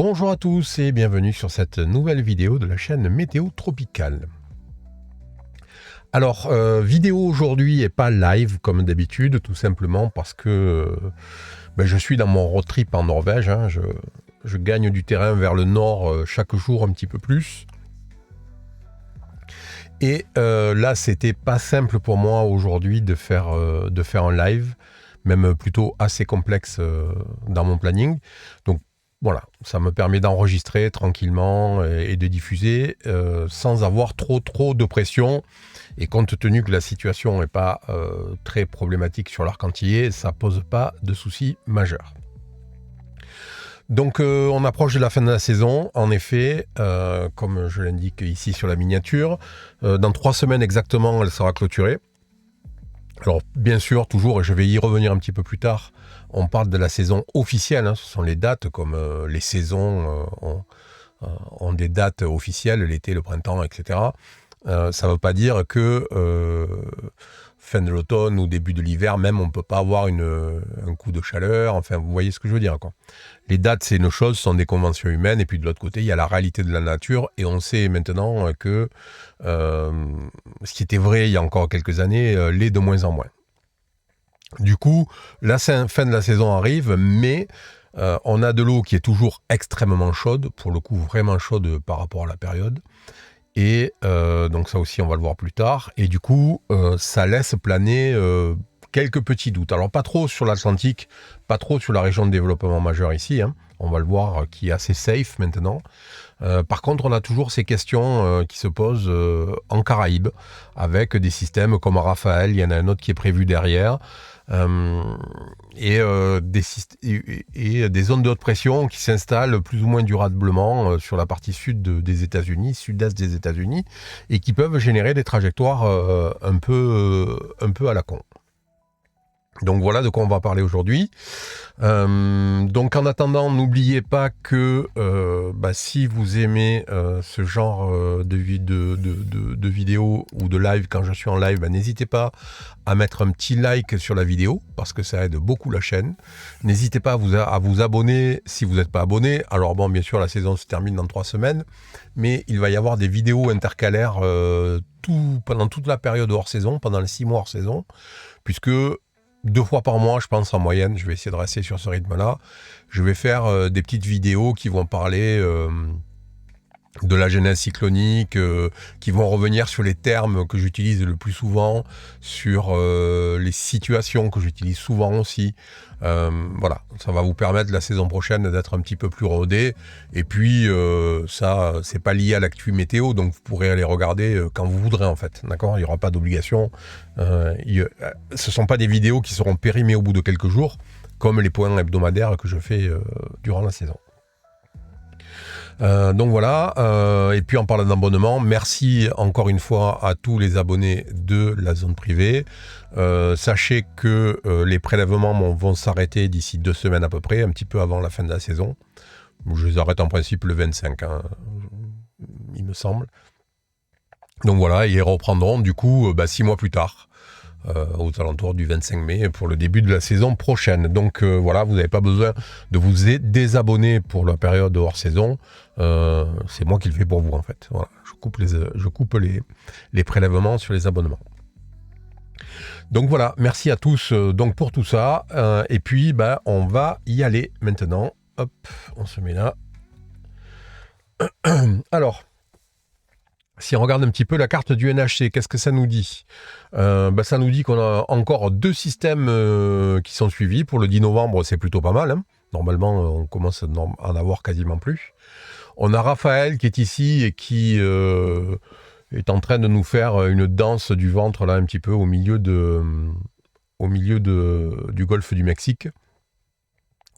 Bonjour à tous et bienvenue sur cette nouvelle vidéo de la chaîne Météo Tropicale. Alors, vidéo aujourd'hui et pas live comme d'habitude, tout simplement parce que je suis dans mon road trip en Norvège. Je gagne du terrain vers le nord chaque jour un petit peu plus. Et là, c'était pas simple pour moi aujourd'hui de faire un live, même plutôt assez complexe dans mon planning. Donc, voilà, ça me permet d'enregistrer tranquillement et de diffuser sans avoir trop de pression. Et compte tenu que la situation n'est pas très problématique sur l'Arc-en-Ciel, ça pose pas de soucis majeurs. Donc on approche de la fin de la saison, en effet, comme je l'indique ici sur la miniature. Dans 3 semaines exactement, elle sera clôturée. Alors bien sûr, toujours, et je vais y revenir un petit peu plus tard, on parle de la saison officielle, hein, ce sont les dates, comme les saisons ont des dates officielles, l'été, le printemps, etc. Ça ne veut pas dire que fin de l'automne ou début de l'hiver, même on ne peut pas avoir un coup de chaleur, enfin vous voyez ce que je veux dire, quoi. Les dates, c'est une chose, ce sont des conventions humaines, et puis de l'autre côté, il y a la réalité de la nature, et on sait maintenant que ce qui était vrai il y a encore quelques années, l'est de moins en moins. Du coup, la fin de la saison arrive, mais on a de l'eau qui est toujours extrêmement chaude, pour le coup vraiment chaude par rapport à la période. Et donc ça aussi on va le voir plus tard, et du coup ça laisse planer quelques petits doutes. Alors pas trop sur l'Atlantique, pas trop sur la région de développement majeur ici, hein. On va le voir, qui est assez safe maintenant. Par contre on a toujours ces questions qui se posent en Caraïbes, avec des systèmes comme Raphaël, il y en a un autre qui est prévu derrière, et des zones de haute pression qui s'installent plus ou moins durablement sur la partie sud des États-Unis, sud-est des États-Unis, et qui peuvent générer des trajectoires un peu à la con. Donc voilà de quoi on va parler aujourd'hui. Donc en attendant, n'oubliez pas que si vous aimez ce genre de vidéo ou de live, quand je suis en live, n'hésitez pas à mettre un petit like sur la vidéo, parce que ça aide beaucoup la chaîne. N'hésitez pas à vous abonner si vous n'êtes pas abonné. Alors bon, bien sûr, la saison se termine dans 3 semaines, mais il va y avoir des vidéos intercalaires pendant toute la période hors saison, pendant les 6 mois hors saison, puisque 2 fois par mois, je pense en moyenne, je vais essayer de rester sur ce rythme-là. Je vais faire des petites vidéos qui vont parler de la genèse cyclonique, qui vont revenir sur les termes que j'utilise le plus souvent, sur les situations que j'utilise souvent aussi. Voilà, ça va vous permettre la saison prochaine d'être un petit peu plus rodé. Et puis ça, c'est pas lié à l'actu météo, donc vous pourrez aller regarder quand vous voudrez en fait. D'accord, il n'y aura pas d'obligation. Ce sont pas des vidéos qui seront périmées au bout de quelques jours, comme les points hebdomadaires que je fais durant la saison. Donc voilà, et puis en parlant d'abonnement, merci encore une fois à tous les abonnés de la zone privée. Sachez que les prélèvements vont s'arrêter d'ici 2 semaines à peu près, un petit peu avant la fin de la saison. Je les arrête en principe le 25, hein, il me semble. Donc voilà, ils reprendront du coup 6 mois plus tard. Aux alentours du 25 mai pour le début de la saison prochaine. Donc voilà, vous n'avez pas besoin de vous désabonner pour la période hors saison. C'est moi qui le fais pour vous en fait. Voilà, je coupe les prélèvements sur les abonnements. Donc voilà, merci à tous donc pour tout ça. Et puis on va y aller maintenant. Hop, on se met là. Alors, si on regarde un petit peu la carte du NHC, qu'est-ce que ça nous dit ? Ça nous dit qu'on a encore 2 systèmes qui sont suivis. Pour le 10 novembre, c'est plutôt pas mal, hein. Normalement, on commence à en avoir quasiment plus. On a Raphaël qui est ici et qui est en train de nous faire une danse du ventre, là, un petit peu au milieu du golfe du Mexique.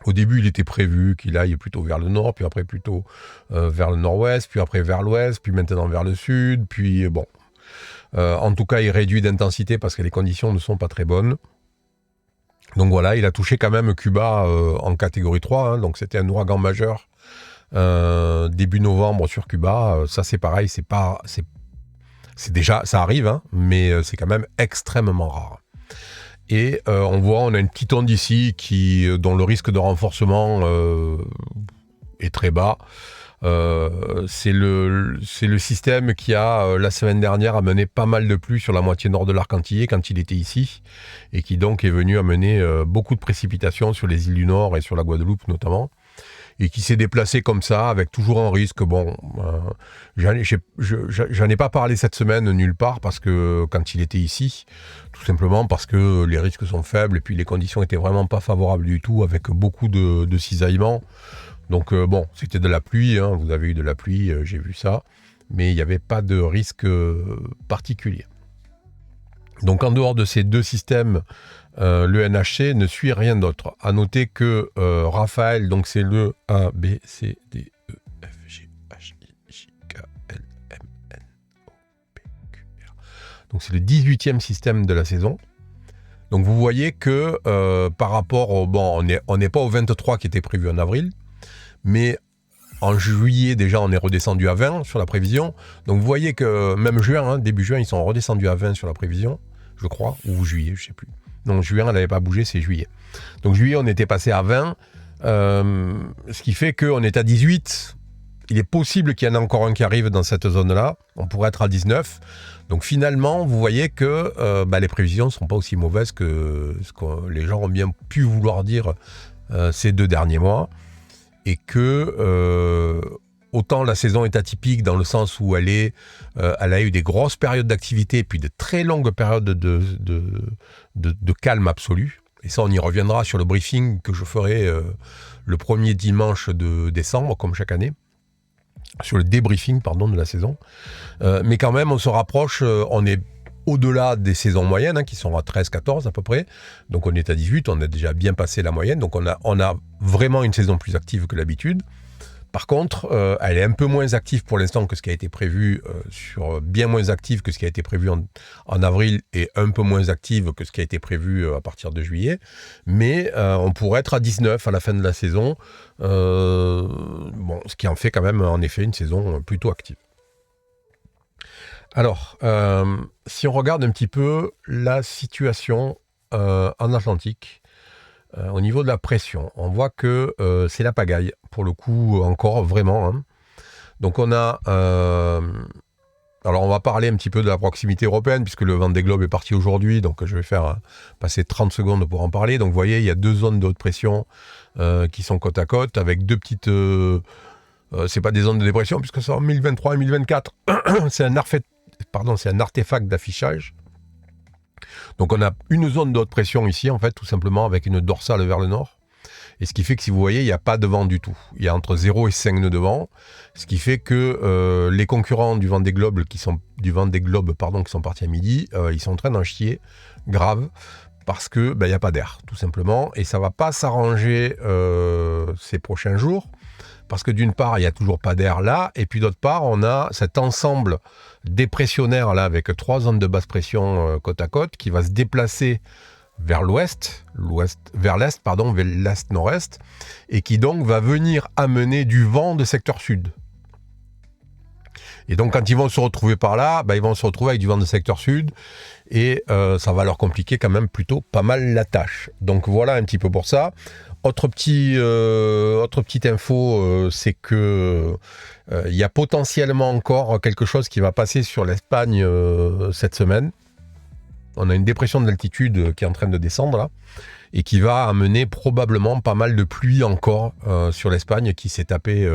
Au début, il était prévu qu'il aille plutôt vers le nord, puis après plutôt vers le nord-ouest, puis après vers l'ouest, puis maintenant vers le sud, puis bon. En tout cas, il réduit d'intensité parce que les conditions ne sont pas très bonnes. Donc voilà, il a touché quand même Cuba en catégorie 3, hein, donc c'était un ouragan majeur début novembre sur Cuba. Ça c'est pareil, c'est déjà, ça arrive, hein, mais c'est quand même extrêmement rare. Et on a une petite onde ici dont le risque de renforcement est très bas. C'est le système qui a, la semaine dernière, amené pas mal de pluie sur la moitié nord de l'Arc-en-Tillet quand il était ici, et qui donc est venu amener beaucoup de précipitations sur les îles du Nord et sur la Guadeloupe notamment, et qui s'est déplacé comme ça, avec toujours un risque. Bon, j'en ai pas parlé cette semaine nulle part, parce que quand il était ici, tout simplement parce que les risques sont faibles, et puis les conditions étaient vraiment pas favorables du tout, avec beaucoup de cisaillements. Donc bon, c'était de la pluie, hein, vous avez eu de la pluie, j'ai vu ça, mais il n'y avait pas de risque particulier. Donc en dehors de ces deux systèmes, le NHC ne suit rien d'autre. À noter que Raphaël, donc c'est le A, B, C, D, E, F, G, H, I, J, K, L, M, N, O, P, Q, R. Donc c'est le 18e système de la saison. Donc vous voyez que par rapport au... Bon, on n'est pas au 23 qui était prévu en avril, mais en juillet, déjà, on est redescendu à 20 sur la prévision. Donc vous voyez que même juin, hein, début juin, ils sont redescendus à 20 sur la prévision, je crois, ou juillet, je ne sais plus. Non, juin, elle n'avait pas bougé, c'est juillet. Donc juillet, on était passé à 20, ce qui fait qu'on est à 18. Il est possible qu'il y en ait encore un qui arrive dans cette zone-là. On pourrait être à 19. Donc finalement, vous voyez que les prévisions ne sont pas aussi mauvaises que ce que les gens ont bien pu vouloir dire ces 2 derniers mois. Et que autant la saison est atypique dans le sens où elle a eu des grosses périodes d'activité, puis de très longues périodes de calme absolu. Et ça, on y reviendra sur le briefing que je ferai le premier dimanche de décembre, comme chaque année. Sur le débriefing, de la saison. Mais quand même, on se rapproche, on est au-delà des saisons moyennes, hein, qui sont à 13-14 à peu près. Donc on est à 18, on a déjà bien passé la moyenne. Donc on a vraiment une saison plus active que d'habitude. Par contre, elle est un peu moins active pour l'instant que ce qui a été prévu, bien moins active que ce qui a été prévu en avril, et un peu moins active que ce qui a été prévu à partir de juillet. Mais on pourrait être à 19 à la fin de la saison, ce qui en fait quand même en effet une saison plutôt active. Alors, si on regarde un petit peu la situation en Atlantique, au niveau de la pression, on voit que c'est la pagaille, pour le coup, encore vraiment. Hein. Donc on a... alors on va parler un petit peu de la proximité européenne, puisque le Vendée Globe est parti aujourd'hui, donc je vais faire passer 30 secondes pour en parler. Donc vous voyez, il y a 2 zones de haute pression qui sont côte à côte, avec 2 petites... c'est pas des zones de dépression, puisque c'est en 1023 et 1024. C'est un artefact d'affichage. Donc on a une zone de haute pression ici, en fait, tout simplement, avec une dorsale vers le nord. Et ce qui fait que, si vous voyez, il n'y a pas de vent du tout. Il y a entre 0 et 5 nœuds de vent. Ce qui fait que les concurrents du Vendée Globe qui sont partis à midi, ils sont en train d'en chier grave, parce que il n'y a pas d'air, tout simplement. Et ça ne va pas s'arranger ces prochains jours. Parce que d'une part, il n'y a toujours pas d'air là, et puis d'autre part, on a cet ensemble dépressionnaire là, avec 3 zones de basse pression côte à côte, qui va se déplacer vers vers l'est-nord-est, et qui donc va venir amener du vent de secteur sud. Et donc quand ils vont se retrouver par là, ils vont se retrouver avec du vent de secteur sud, et ça va leur compliquer quand même plutôt pas mal la tâche. Donc voilà un petit peu pour ça. Autre petite info, c'est que il y a potentiellement encore quelque chose qui va passer sur l'Espagne cette semaine. On a une dépression de l'altitude qui est en train de descendre là, et qui va amener probablement pas mal de pluie encore sur l'Espagne, qui s'est tapé...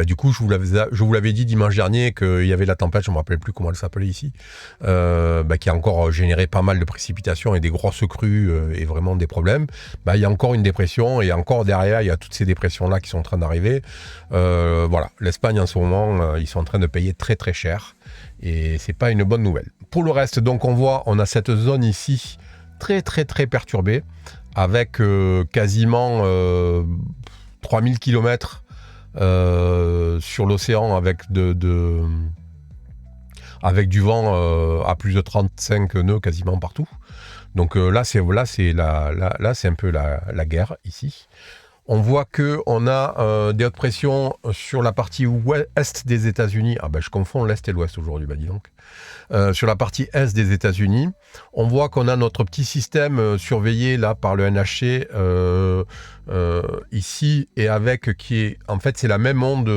du coup, je vous l'avais dit dimanche dernier qu'il y avait la tempête, je ne me rappelle plus comment elle s'appelait ici, qui a encore généré pas mal de précipitations et des grosses crues et vraiment des problèmes. Il y a encore une dépression, et encore derrière, il y a toutes ces dépressions-là qui sont en train d'arriver. Voilà, l'Espagne en ce moment, ils sont en train de payer très très cher, et c'est pas une bonne nouvelle. Pour le reste, donc on a cette zone ici très très très perturbée, avec quasiment 3000 km sur l'océan, avec du vent à plus de 35 nœuds quasiment partout. Donc là c'est un peu la guerre ici. On voit qu'on a des hautes pressions sur la partie est des États-Unis. Ah ben je confonds l'Est et l'Ouest aujourd'hui, dis donc. Sur la partie Est des États-Unis, on voit qu'on a notre petit système surveillé là par le NHC ici, et avec en fait c'est la même onde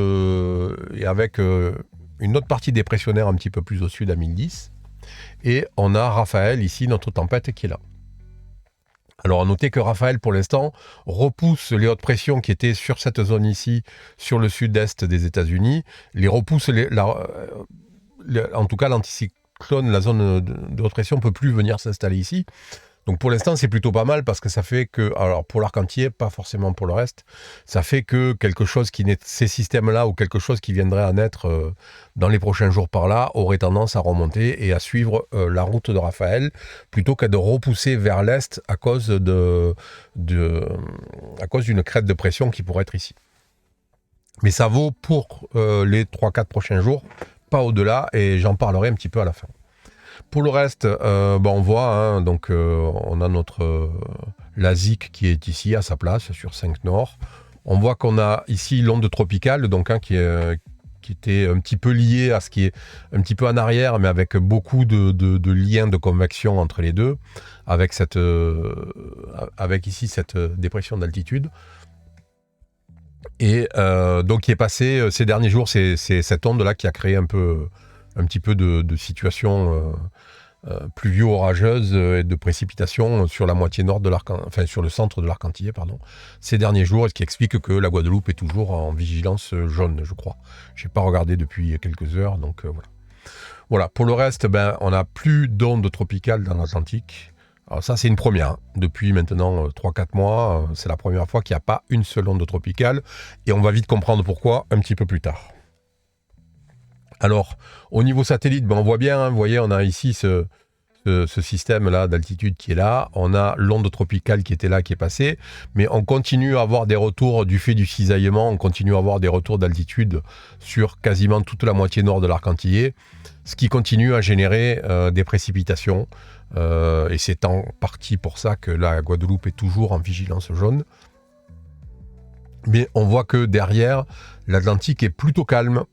et avec une autre partie dépressionnaire un petit peu plus au sud à 1010. Et on a Raphaël ici, notre tempête qui est là. Alors, à noter que Raphaël, pour l'instant, repousse les hautes pressions qui étaient sur cette zone ici, sur le sud-est des États-Unis, les repousse, en tout cas l'anticyclone, la zone de haute pression ne peut plus venir s'installer ici. Donc pour l'instant, c'est plutôt pas mal parce que ça fait que, alors pour l'Arc-en-Ciel, pas forcément pour le reste, ça fait que quelque chose qui naît, ces systèmes-là ou quelque chose qui viendrait à naître dans les prochains jours par là, aurait tendance à remonter et à suivre la route de Raphaël plutôt qu'à de repousser vers l'est à cause d'une crête de pression qui pourrait être ici. Mais ça vaut pour les 3-4 prochains jours, pas au-delà, et j'en parlerai un petit peu à la fin. Pour le reste, on voit, on a notre LASIK qui est ici à sa place sur 5 Nord. On voit qu'on a ici l'onde tropicale, donc qui était un petit peu liée à ce qui est un petit peu en arrière, mais avec beaucoup de liens de convection entre les deux, avec ici cette dépression d'altitude. Et donc qui est passé ces derniers jours, c'est cette onde-là qui a créé un petit peu de situation pluvio-orageuse et de précipitations sur la moitié nord de sur le centre de l'Arc-en-Ciel, ces derniers jours, ce qui explique que la Guadeloupe est toujours en vigilance jaune, je crois. Je n'ai pas regardé depuis quelques heures, donc voilà. Voilà, pour le reste, on n'a plus d'ondes tropicales dans l'Atlantique. Alors ça, c'est une première. Depuis maintenant 3-4 mois, c'est la première fois qu'il n'y a pas une seule onde tropicale, et on va vite comprendre pourquoi un petit peu plus tard. Alors, au niveau satellite, on voit bien, vous voyez, on a ici ce système-là d'altitude qui est là, on a l'onde tropicale qui était là, qui est passée, mais on continue à avoir des retours du fait du cisaillement, on continue à avoir des retours d'altitude sur quasiment toute la moitié nord de l'Arc-en-Ciel, ce qui continue à générer des précipitations, et c'est en partie pour ça que la Guadeloupe est toujours en vigilance jaune. Mais on voit que derrière, l'Atlantique est plutôt calme.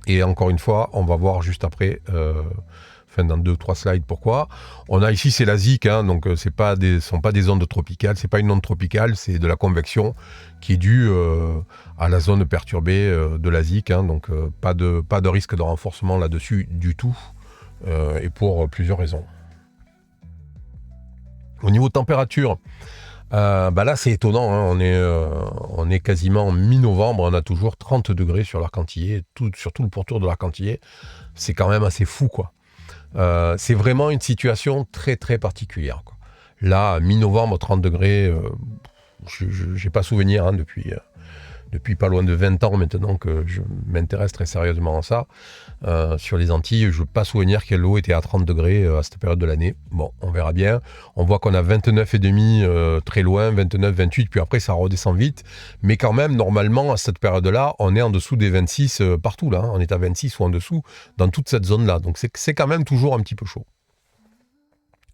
Et encore une fois, on va voir juste après, dans 2-3 slides, pourquoi. On a ici, c'est la ZIC, donc ce ne sont pas des ondes tropicales, c'est pas une onde tropicale, c'est de la convection qui est due à la zone perturbée de la ZIC, donc pas de risque de renforcement là-dessus du tout, et pour plusieurs raisons. Au niveau température, là c'est étonnant, on est quasiment mi-novembre, on a toujours 30 degrés sur l'Arc-en-Ciel, sur tout le pourtour de l'Arc-en-Ciel, c'est quand même assez fou, quoi. C'est vraiment une situation très très particulière, quoi. Là, mi-novembre, 30 degrés, j'ai pas souvenir depuis pas loin de 20 ans maintenant que je m'intéresse très sérieusement à ça. Sur les Antilles, je n'ai pas souvenir que l'eau était à 30 degrés à cette période de l'année. Bon, on verra bien. On voit qu'on a 29,5 très loin, 29, 28, puis après ça redescend vite. Mais quand même, normalement, à cette période-là, on est en dessous des 26 partout, là. On est à 26 ou en dessous dans toute cette zone-là. Donc c'est quand même toujours un petit peu chaud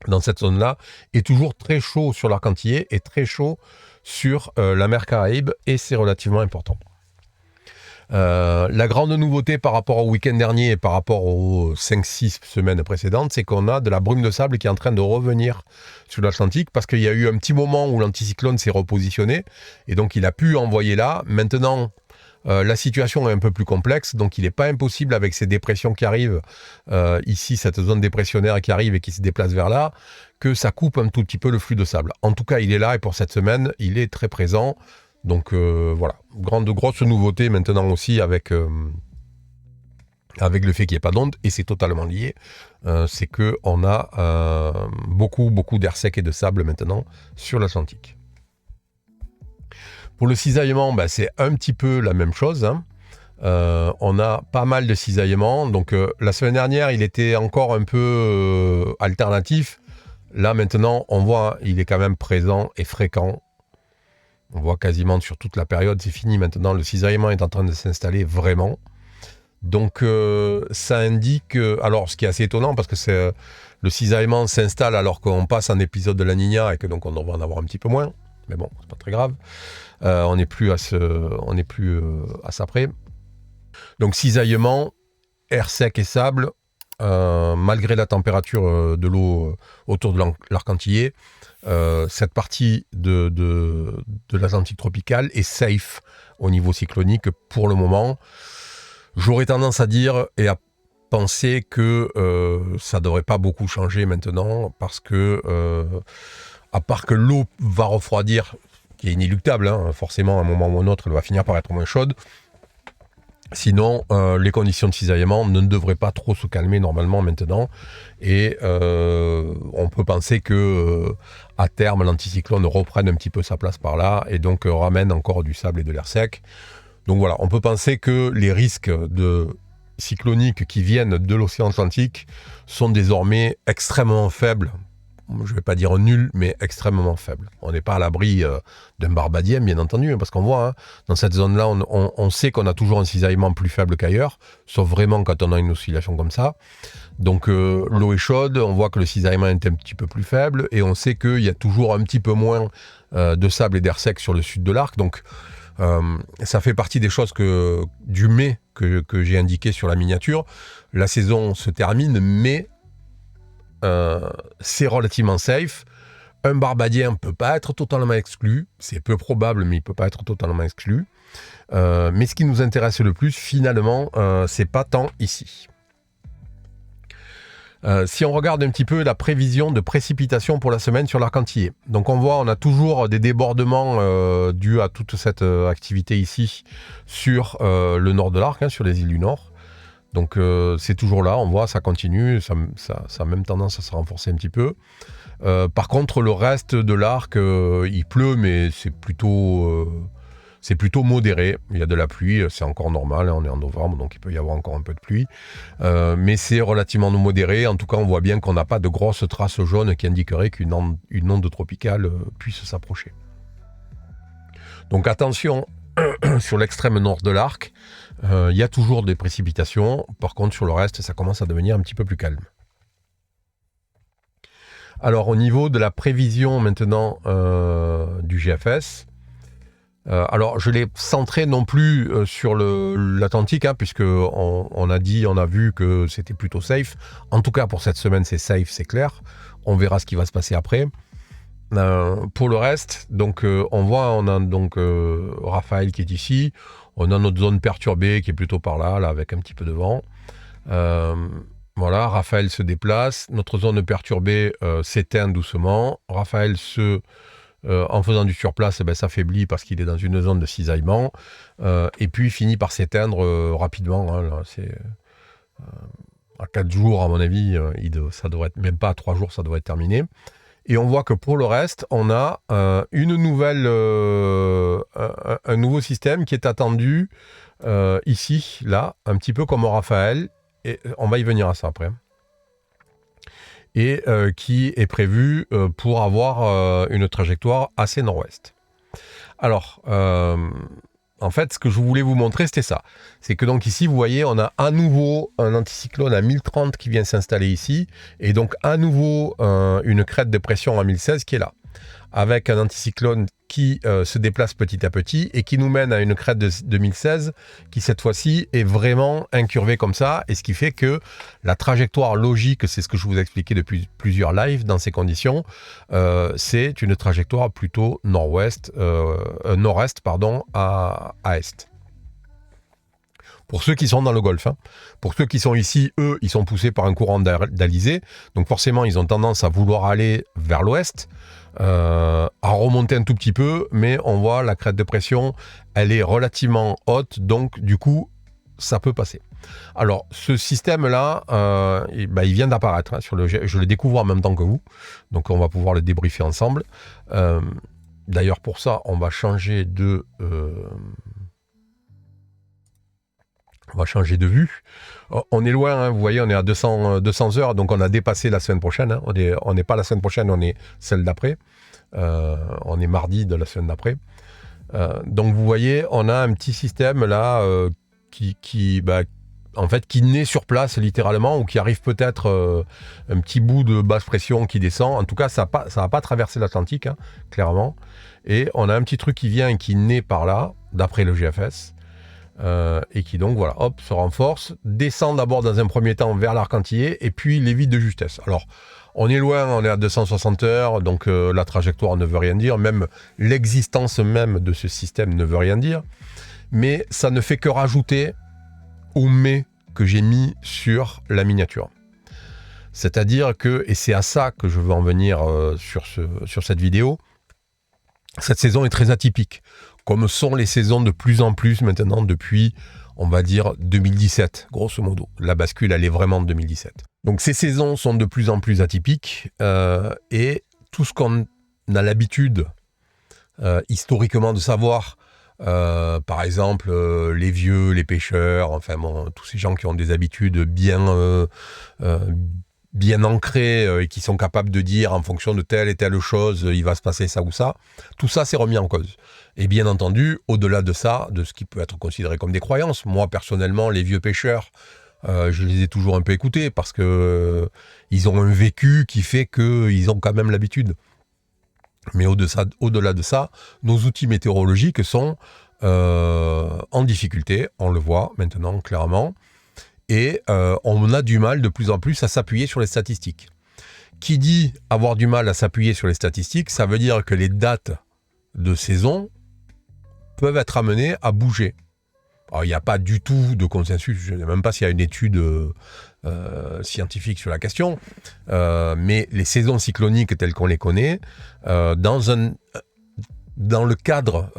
dans cette zone-là, et toujours très chaud sur l'Arc-en-Ciel et très chaud sur la mer Caraïbe, et c'est relativement important. La grande nouveauté par rapport au week-end dernier et par rapport aux 5-6 semaines précédentes, c'est qu'on a de la brume de sable qui est en train de revenir sur l'Atlantique, parce qu'il y a eu un petit moment où l'anticyclone s'est repositionné, et donc il a pu envoyer là. Maintenant, la situation est un peu plus complexe, donc il n'est pas impossible, avec ces dépressions qui arrivent, ici, cette zone dépressionnaire qui arrive et qui se déplace vers là, que ça coupe un tout petit peu le flux de sable. En tout cas, il est là, et pour cette semaine, il est très présent. Donc voilà, grosse nouveauté maintenant aussi avec le fait qu'il n'y ait pas d'onde, et c'est totalement lié, c'est qu'on a beaucoup d'air sec et de sable maintenant sur l'Atlantique. Pour le cisaillement, c'est un petit peu la même chose, on a pas mal de cisaillement. Donc la semaine dernière, il était encore un peu alternatif. Là maintenant, on voit, il est quand même présent et fréquent. On voit quasiment sur toute la période, c'est fini maintenant, le cisaillement est en train de s'installer vraiment. Donc ça indique, alors ce qui est assez étonnant, parce que le cisaillement s'installe alors qu'on passe en épisode de la Niña, et que donc on devrait en avoir un petit peu moins. mais bon, c'est pas très grave. On n'est plus à ça près. Donc cisaillement, air sec et sable, malgré la température de l'eau autour de l'arc antillais, cette partie de l'Atlantique tropicale est safe au niveau cyclonique pour le moment. J'aurais tendance à dire et à penser que ça ne devrait pas beaucoup changer maintenant, parce que à part que l'eau va refroidir, qui est inéluctable, hein, forcément à un moment ou à un autre elle va finir par être moins chaude. Sinon, les conditions de cisaillement ne devraient pas trop se calmer normalement maintenant, et on peut penser que à terme l'anticyclone reprenne un petit peu sa place par là et donc ramène encore du sable et de l'air sec. Donc voilà, on peut penser que les risques cycloniques qui viennent de l'océan Atlantique sont désormais extrêmement faibles. Je ne vais pas dire nul, mais extrêmement faible. On n'est pas à l'abri d'un Barbadien, bien entendu, parce qu'on voit, hein, dans cette zone-là, on sait qu'on a toujours un cisaillement plus faible qu'ailleurs, sauf vraiment quand on a une oscillation comme ça. Donc l'eau est chaude, on voit que le cisaillement est un petit peu plus faible, et on sait qu'il y a toujours un petit peu moins de sable et d'air sec sur le sud de l'arc. Donc ça fait partie des choses du mai que j'ai indiqué sur la miniature. La saison se termine, mais c'est relativement safe. Un Barbadien ne peut pas être totalement exclu. C'est peu probable, mais il ne peut pas être totalement exclu. Mais ce qui nous intéresse le plus, finalement, c'est pas tant ici. Si on regarde un petit peu la prévision de précipitations pour la semaine sur l'arc antillais. Donc on voit, on a toujours des débordements dus à toute cette activité ici sur le nord de l'arc, hein, sur les îles du Nord. Donc c'est toujours là, on voit, ça continue, ça a même tendance à se renforcer un petit peu. Par contre, le reste de l'arc, il pleut, mais c'est plutôt modéré. Il y a de la pluie, c'est encore normal, hein, on est en novembre, donc il peut y avoir encore un peu de pluie. Mais c'est relativement modéré. En tout cas, on voit bien qu'on n'a pas de grosses traces jaunes qui indiqueraient qu'une onde tropicale puisse s'approcher. Donc attention, sur l'extrême nord de l'arc, il y a toujours des précipitations. Par contre, sur le reste, ça commence à devenir un petit peu plus calme. Alors, au niveau de la prévision maintenant du GFS, alors je l'ai centré non plus sur l'Atlantique, hein, puisque on a vu que c'était plutôt safe. En tout cas, pour cette semaine, c'est safe, c'est clair. On verra ce qui va se passer après. Pour le reste, donc on a donc Raphaël qui est ici. On a notre zone perturbée qui est plutôt par là avec un petit peu de vent. Voilà, Raphaël se déplace. Notre zone perturbée s'éteint doucement. Raphaël en faisant du surplace, s'affaiblit parce qu'il est dans une zone de cisaillement. Et puis finit par s'éteindre rapidement. Hein, là, c'est à 4 jours, à mon avis, ça devrait être, même pas à 3 jours, ça devrait être terminé. Et on voit que pour le reste, on a un nouveau système qui est attendu ici, là, un petit peu comme au Raphaël. Et on va y venir à ça après. Et qui est prévu pour avoir une trajectoire assez nord-ouest. Alors, en fait, ce que je voulais vous montrer, c'était ça. C'est que donc ici, vous voyez, on a à nouveau un anticyclone à 1030 qui vient s'installer ici, et donc à nouveau une crête de pression à 1016 qui est là, avec un anticyclone qui se déplace petit à petit et qui nous mène à une crête de 2016 qui cette fois-ci est vraiment incurvée comme ça, et ce qui fait que la trajectoire logique, c'est ce que je vous ai expliqué depuis plusieurs lives dans ces conditions, c'est une trajectoire plutôt nord-est à est. Pour ceux qui sont dans le Golfe, hein. Pour ceux qui sont ici, eux, ils sont poussés par un courant d'Alizé, donc forcément ils ont tendance à vouloir aller vers l'ouest, à remonter un tout petit peu, mais on voit la crête de pression, elle est relativement haute, donc du coup ça peut passer. Alors ce système-là, il vient d'apparaître, hein, je le découvre en même temps que vous, donc on va pouvoir le débriefer ensemble. D'ailleurs pour ça, on va changer de vue. On est loin, hein, vous voyez, on est à 200 heures, donc on a dépassé la semaine prochaine. Hein. On n'est pas la semaine prochaine, on est celle d'après. On est mardi de la semaine d'après. Donc vous voyez, on a un petit système là qui en fait, qui naît sur place littéralement, ou qui arrive peut-être un petit bout de basse pression qui descend. En tout cas, ça va pas traverser l'Atlantique, hein, clairement. Et on a un petit truc qui vient et qui naît par là, d'après le GFS, et qui donc, voilà, hop, se renforce, descend d'abord dans un premier temps vers l'Arc-en-Ciel, et puis l'évite de justesse. Alors, on est loin, on est à 260 heures, donc la trajectoire ne veut rien dire, même l'existence même de ce système ne veut rien dire, mais ça ne fait que rajouter au mais que j'ai mis sur la miniature. C'est-à-dire que, et c'est à ça que je veux en venir sur cette vidéo, cette saison est très atypique, comme sont les saisons de plus en plus maintenant depuis, on va dire, 2017, grosso modo. La bascule, elle est vraiment de 2017. Donc ces saisons sont de plus en plus atypiques, et tout ce qu'on a l'habitude, historiquement, de savoir, par exemple, les vieux, les pêcheurs, enfin bon, tous ces gens qui ont des habitudes bien ancrées et qui sont capables de dire en fonction de telle et telle chose, il va se passer ça ou ça, tout ça c'est remis en cause. Et bien entendu, au-delà de ça, de ce qui peut être considéré comme des croyances, moi personnellement, les vieux pêcheurs, je les ai toujours un peu écoutés parce que ils ont un vécu qui fait qu'ils ont quand même l'habitude. Mais au-delà de ça, nos outils météorologiques sont en difficulté, on le voit maintenant clairement, et on a du mal de plus en plus à s'appuyer sur les statistiques. Qui dit avoir du mal à s'appuyer sur les statistiques, ça veut dire que les dates de saison peuvent être amenées à bouger. Alors, il n'y a pas du tout de consensus, je ne sais même pas s'il y a une étude scientifique sur la question, mais les saisons cycloniques telles qu'on les connaît, dans le cadre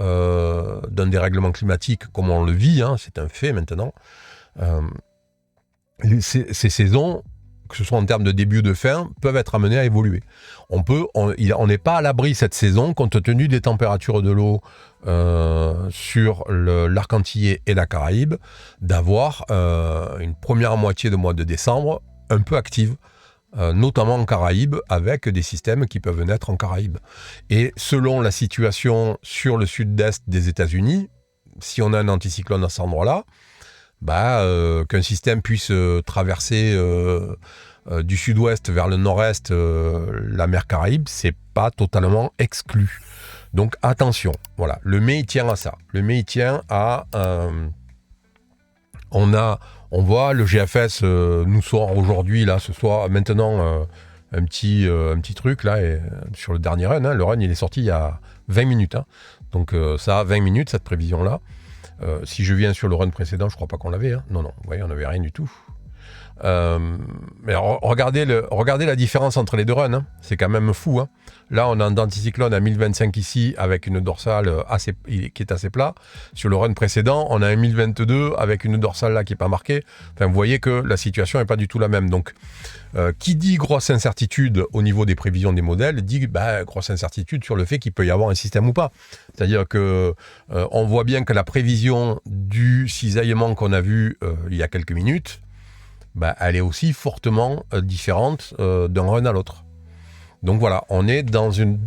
d'un dérèglement climatique comme on le vit, hein, c'est un fait maintenant, ces saisons, que ce soit en termes de début ou de fin, peuvent être amenées à évoluer. On n'est pas à l'abri cette saison, compte tenu des températures de l'eau sur l'Arc-en-Ciel et la Caraïbe, d'avoir une première moitié de mois de décembre un peu active, notamment en Caraïbe, avec des systèmes qui peuvent naître en Caraïbe. Et selon la situation sur le sud-est des États-Unis, si on a un anticyclone à cet endroit-là, qu'un système puisse traverser du sud-ouest vers le nord-est la mer Caraïbe, c'est pas totalement exclu. Donc attention, voilà, le mais il tient à ça. Le mais il tient à on voit le GFS nous sort aujourd'hui là, ce soir, maintenant un petit truc là, et, sur le dernier run, hein, le run il est sorti il y a 20 minutes, hein. Donc ça a 20 minutes cette prévision là. Si je viens sur le run précédent, je crois pas qu'on l'avait, hein. Non, vous voyez, on n'avait rien du tout. Mais regardez la différence entre les deux runs, hein. C'est quand même fou, hein. Là, on a un anticyclone à 1025 ici, avec une dorsale qui est assez plat. Sur le run précédent, on a un 1022 avec une dorsale là qui n'est pas marquée. Enfin, vous voyez que la situation n'est pas du tout la même. Donc, qui dit grosse incertitude au niveau des prévisions des modèles, dit grosse incertitude sur le fait qu'il peut y avoir un système ou pas. C'est-à-dire que on voit bien que la prévision du cisaillement qu'on a vu il y a quelques minutes, elle est aussi fortement différente d'un run à l'autre. Donc voilà, on est dans une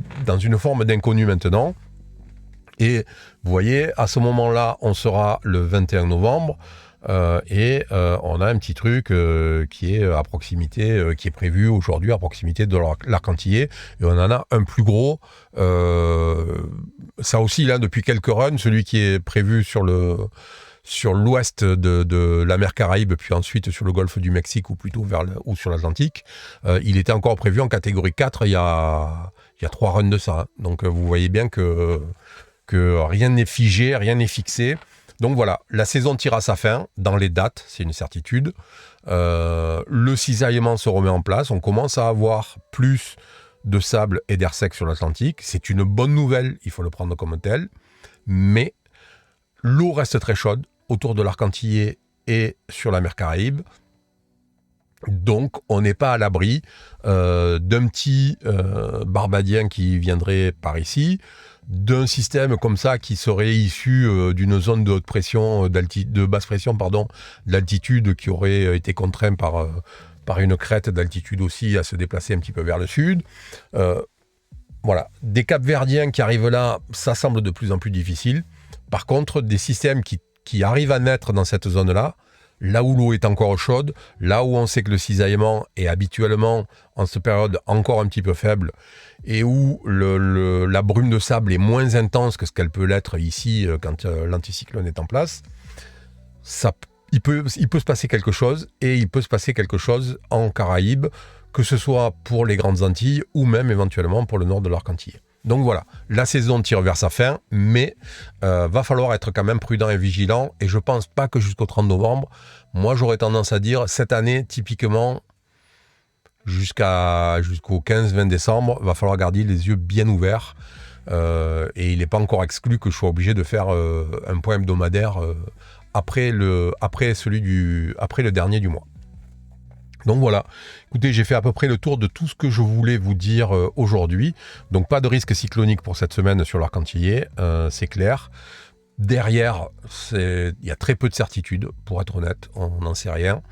forme d'inconnu maintenant. Et vous voyez, à ce moment-là, on sera le 21 novembre et on a un petit truc qui est à proximité, qui est prévu aujourd'hui à proximité de l'Arc-en-Ciel. Et on en a un plus gros. Ça aussi, là, depuis quelques runs, celui qui est prévu sur l'ouest de la mer Caraïbe, puis ensuite sur le golfe du Mexique, ou plutôt ou sur l'Atlantique, il était encore prévu en catégorie 4 il y a 3 runs de ça. Donc vous voyez bien que rien n'est figé, rien n'est fixé. Donc voilà, la saison tire à sa fin, dans les dates, c'est une certitude. Le cisaillement se remet en place, on commence à avoir plus de sable et d'air sec sur l'Atlantique. C'est une bonne nouvelle, il faut le prendre comme tel, mais l'eau reste très chaude autour de l'Arc-en-Ciel et sur la mer Caraïbe. Donc, on n'est pas à l'abri d'un petit barbadien qui viendrait par ici, d'un système comme ça qui serait issu d'une zone de haute pression, de basse pression, d'altitude, qui aurait été contraint par une crête d'altitude aussi à se déplacer un petit peu vers le sud. Voilà, des capverdiens qui arrivent là, ça semble de plus en plus difficile. Par contre, des systèmes qui arrivent à naître dans cette zone-là, là où l'eau est encore chaude, là où on sait que le cisaillement est habituellement en cette période encore un petit peu faible et où la brume de sable est moins intense que ce qu'elle peut l'être ici quand l'anticyclone est en place, il peut se passer quelque chose, et il peut se passer quelque chose en Caraïbes, que ce soit pour les Grandes Antilles ou même éventuellement pour le nord de l'Arc-Antillais. Donc voilà, la saison tire vers sa fin, mais va falloir être quand même prudent et vigilant, et je pense pas que jusqu'au 30 novembre, moi j'aurais tendance à dire, cette année, typiquement, jusqu'au 15-20 décembre, va falloir garder les yeux bien ouverts, et il n'est pas encore exclu que je sois obligé de faire un point hebdomadaire après le dernier du mois. Donc voilà, écoutez, j'ai fait à peu près le tour de tout ce que je voulais vous dire aujourd'hui. Donc pas de risque cyclonique pour cette semaine sur l'Arc-Antillais, c'est clair. Derrière, il y a très peu de certitudes, pour être honnête, on n'en sait rien.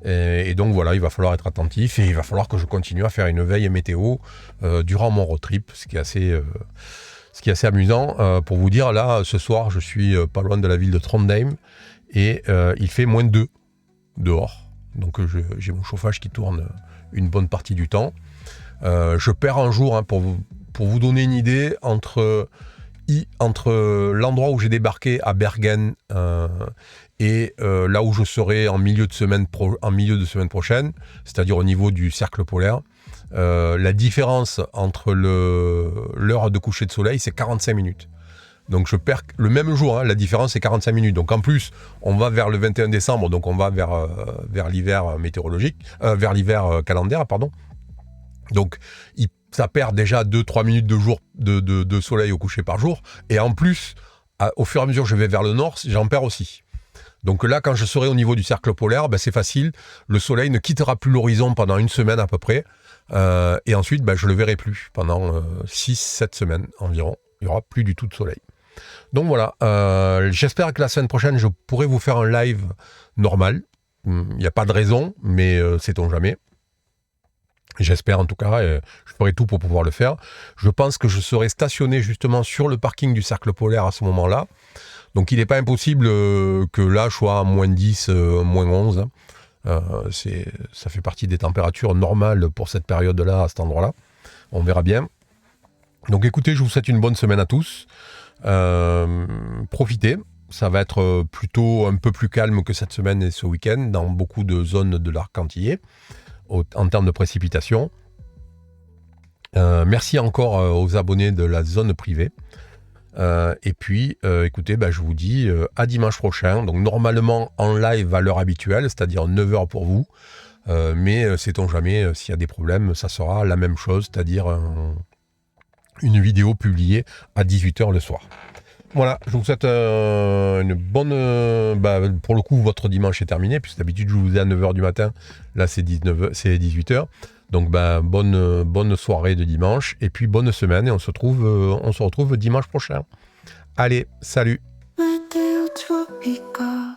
Et donc voilà, il va falloir être attentif, et il va falloir que je continue à faire une veille météo durant mon road trip, ce qui est assez amusant. Pour vous dire, là, ce soir, je suis pas loin de la ville de Trondheim, et il fait -2 dehors. Donc j'ai mon chauffage qui tourne une bonne partie du temps. Je perds un jour, pour vous donner une idée, entre l'endroit où j'ai débarqué à Bergen et là où je serai en milieu de semaine prochaine, c'est-à-dire au niveau du cercle polaire, la différence entre l'heure de coucher de soleil, c'est 45 minutes. Donc je perds le même jour, la différence c'est 45 minutes. Donc en plus, on va vers le 21 décembre, donc on va vers l'hiver météorologique, vers l'hiver calendaire, pardon. Donc ça perd déjà 2-3 minutes de soleil au coucher par jour. Et en plus, au fur et à mesure que je vais vers le nord, j'en perds aussi. Donc là, quand je serai au niveau du cercle polaire, c'est facile. Le soleil ne quittera plus l'horizon pendant une semaine à peu près. Et ensuite, je ne le verrai plus pendant 6-7 semaines environ. Il n'y aura plus du tout de soleil. Donc voilà, j'espère que la semaine prochaine, je pourrai vous faire un live normal. Il n'y a pas de raison, mais sait-on jamais. J'espère en tout cas, je ferai tout pour pouvoir le faire. Je pense que je serai stationné justement sur le parking du cercle polaire à ce moment-là. Donc il n'est pas impossible que là je sois à -10, -11. Ça fait partie des températures normales pour cette période-là, à cet endroit-là. On verra bien. Donc écoutez, je vous souhaite une bonne semaine à tous. Profitez, ça va être plutôt un peu plus calme que cette semaine et ce week-end dans beaucoup de zones de l'Arc-Antillais en termes de précipitations. Merci encore aux abonnés de la zone privée. Et puis, écoutez, je vous dis à dimanche prochain. Donc normalement en live à l'heure habituelle, c'est-à-dire 9h pour vous. Mais sait-on jamais, s'il y a des problèmes, ça sera la même chose, c'est-à-dire une vidéo publiée à 18h le soir. Voilà, je vous souhaite une bonne... pour le coup, votre dimanche est terminé, puisque d'habitude, je vous ai à 9h du matin. Là, c'est 18h. Donc, bonne soirée de dimanche, et puis bonne semaine, et on se retrouve dimanche prochain. Allez, salut. Météo Tropica.